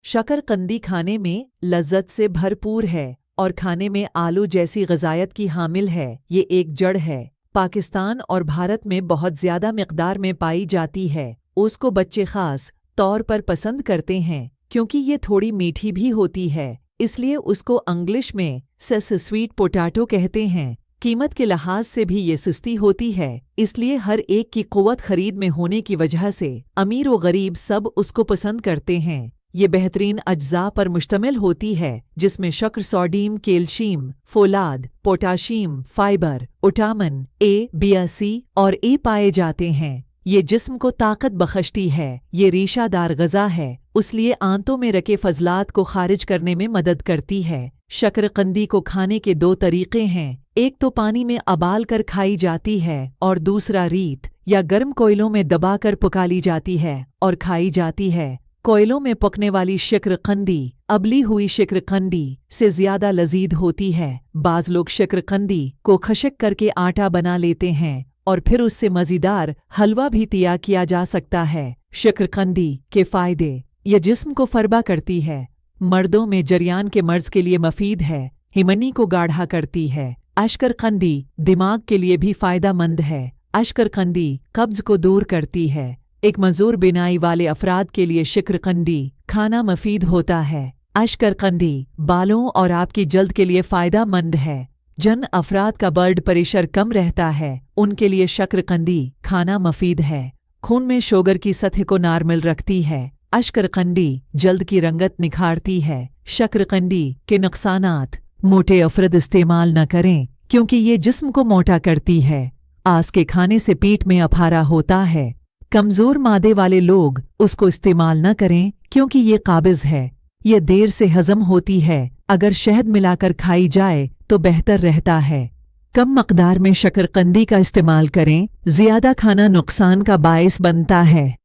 शकरकंदी खाने में लज्जत से भरपूर है और खाने में आलू जैसी ग़िज़ायत की हामिल है। ये एक जड़ है, पाकिस्तान और भारत में बहुत ज़्यादा मिक़दार में पाई जाती है। उसको बच्चे ख़ास तौर पर पसंद करते हैं क्योंकि ये थोड़ी मीठी भी होती है, इसलिए उसको इंग्लिश में स्वीट पोटैटो कहते हैं। कीमत के लिहाज से भी ये सस्ती होती है, इसलिए हर एक की क़ुव्वत खरीद में होने की वजह से अमीर व गरीब सब उसको पसंद करते हैं। ये बेहतरीन अज्जा पर मुश्तमिल होती है जिसमें शक्र, सोडियम, कैल्शियम, फोलाद, potassium, fibre, vitamin A, B, C और ए पाए जाते हैं। ये जिस्म को ताकत बख्शती है। ये रेशादार ग़िज़ा है, इसलिए आंतों में रखे फजलात को खारिज करने में मदद करती है। शकरकंदी को खाने के दो तरीक़े हैं, एक तो पानी में उबाल कर खाई जाती है और दूसरा रीत या गर्म कोयलों में दबाकर पका ली जाती है और खाई जाती है। कोयलों में पकने वाली शकरकंदी अबली हुई शकरकंदी से ज़्यादा लजीज होती है। बाज़ लोग शकरकंदी को खशक करके आटा बना लेते हैं और फिर उससे मज़ेदार हलवा भी तैयार किया जा सकता है। शकरकंदी के फ़ायदे: यह जिस्म को फरबा करती है, मर्दों में जरियान के मर्ज़ के लिए मुफीद है, हिमनी को गाढ़ा करती है। अशकरकंदी दिमाग के लिए भी फ़ायदेमंद है। अशकरकंदी कब्ज़ को दूर करती है। एक मज़ूर बिनाई वाले अफराद के लिए शकरकंदी खाना मुफीद होता है। अशकरकंदी बालों और आपकी जल्द के लिए फ़ायदेमंद है। जन अफराद का ब्लड प्रेशर कम रहता है, उनके लिए शकरकंदी खाना मुफीद है। खून में शुगर की सतह को नॉर्मल रखती है। अशकरकंदी जल्द की रंगत निखारती है। शकरकंदी के नुकसानात: मोटे अफराद इस्तेमाल न करें क्योंकि ये जिस्म को मोटा करती है। आस के खाने से पेट में अफारा होता है। कमज़ोर मादे वाले लोग उसको इस्तेमाल न करें क्योंकि ये काबिज़ है। ये देर से हज़म होती है। अगर शहद मिलाकर खाई जाए तो बेहतर रहता है। कम मक़दार में शकरकंदी का इस्तेमाल करें, ज़्यादा खाना नुकसान का बायस बनता है।